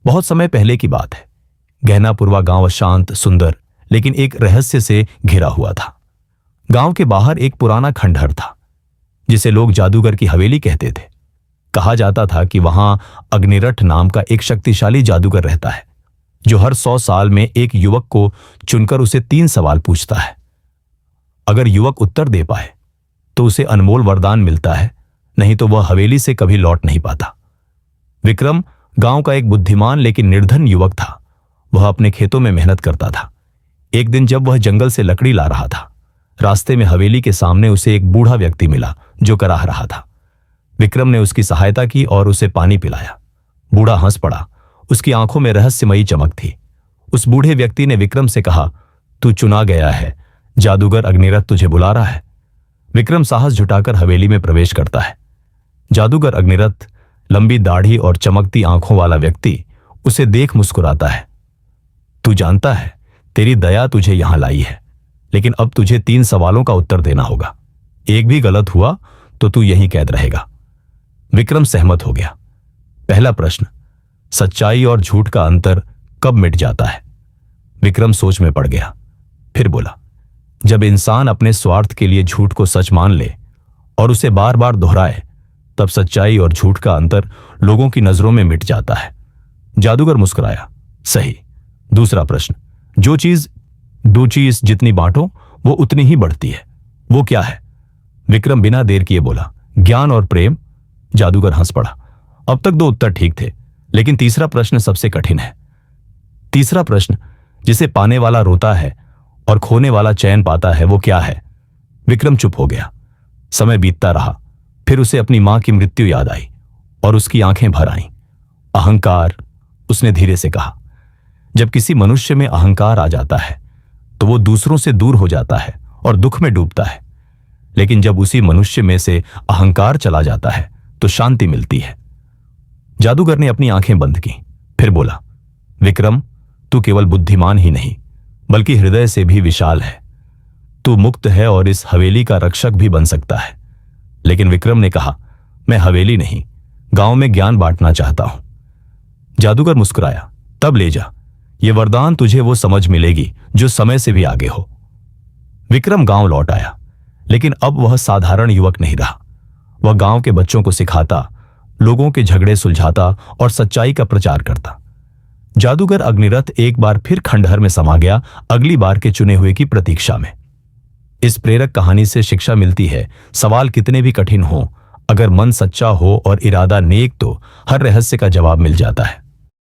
बहुत समय पहले की बात है। गहनापुरवा गांव शांत, सुंदर, लेकिन एक रहस्य से घिरा हुआ था। गांव के बाहर एक पुराना खंडहर था, जिसे लोग जादूगर की हवेली कहते थे। कहा जाता था कि वहां अग्निरथ नाम का एक शक्तिशाली जादूगर रहता है, जो हर 100 साल में एक युवक को चुनकर उसे 3 सवाल पूछता है। अगर युवक उत्तर दे पाए तो उसे अनमोल वरदान मिलता है, नहीं तो वह हवेली से कभी लौट नहीं पाता। विक्रम गांव का एक बुद्धिमान लेकिन निर्धन युवक था। वह अपने खेतों में मेहनत करता था। एक दिन जब वह जंगल से लकड़ी ला रहा था, रास्ते में हवेली के सामने उसे एक बूढ़ा व्यक्ति मिला जो कराह रहा था। विक्रम ने उसकी सहायता की और उसे पानी पिलाया। बूढ़ा हंस पड़ा। उसकी आंखों में रहस्यमयी चमक थी। उस बूढ़े व्यक्ति ने विक्रम से कहा, तू चुना गया है, जादूगर अग्निरथ तुझे बुला रहा है। विक्रम साहस जुटाकर हवेली में प्रवेश करता है। जादूगर अग्निरथ, लंबी दाढ़ी और चमकती आंखों वाला व्यक्ति, उसे देख मुस्कुराता है। तू जानता है, तेरी दया तुझे यहां लाई है, लेकिन अब तुझे 3 सवालों का उत्तर देना होगा। एक भी गलत हुआ तो तू यहीं कैद रहेगा। विक्रम सहमत हो गया। पहला प्रश्न, सच्चाई और झूठ का अंतर कब मिट जाता है? विक्रम सोच में पड़ गया। फिर बोला, जब इंसान अपने स्वार्थ के लिए झूठ को सच मान ले और उसे बार बार दोहराए, तब सच्चाई और झूठ का अंतर लोगों की नजरों में मिट जाता है। जादूगर मुस्कुराया। सही। दूसरा प्रश्न, जो चीज जितनी बांटो वो उतनी ही बढ़ती है, वो क्या है? विक्रम बिना देर किए बोला, ज्ञान और प्रेम। जादूगर हंस पड़ा। अब तक 2 उत्तर ठीक थे, लेकिन तीसरा प्रश्न सबसे कठिन है। तीसरा प्रश्न, जिसे पाने वाला रोता है और खोने वाला चैन पाता है, वो क्या है? विक्रम चुप हो गया। समय बीतता रहा। फिर उसे अपनी मां की मृत्यु याद आई और उसकी आंखें भर आईं। अहंकार, उसने धीरे से कहा। जब किसी मनुष्य में अहंकार आ जाता है तो वो दूसरों से दूर हो जाता है और दुख में डूबता है, लेकिन जब उसी मनुष्य में से अहंकार चला जाता है तो शांति मिलती है। जादूगर ने अपनी आंखें बंद की। फिर बोला, विक्रम, तू केवल बुद्धिमान ही नहीं, बल्कि हृदय से भी विशाल है। तू मुक्त है और इस हवेली का रक्षक भी बन सकता है। लेकिन विक्रम ने कहा, मैं हवेली नहीं, गांव में ज्ञान बांटना चाहता हूं। जादूगर मुस्कुराया। तब ले जा, यह वरदान तुझे वो समझ मिलेगी जो समय से भी आगे हो। विक्रम गांव लौट आया, लेकिन अब वह साधारण युवक नहीं रहा। वह गांव के बच्चों को सिखाता, लोगों के झगड़े सुलझाता और सच्चाई का प्रचार करता। जादूगर अग्निरथ एक बार फिर खंडहर में समा गया, अगली बार के चुने हुए की प्रतीक्षा में। इस प्रेरक कहानी से शिक्षा मिलती है, सवाल कितने भी कठिन हों, अगर मन सच्चा हो और इरादा नेक, तो हर रहस्य का जवाब मिल जाता है।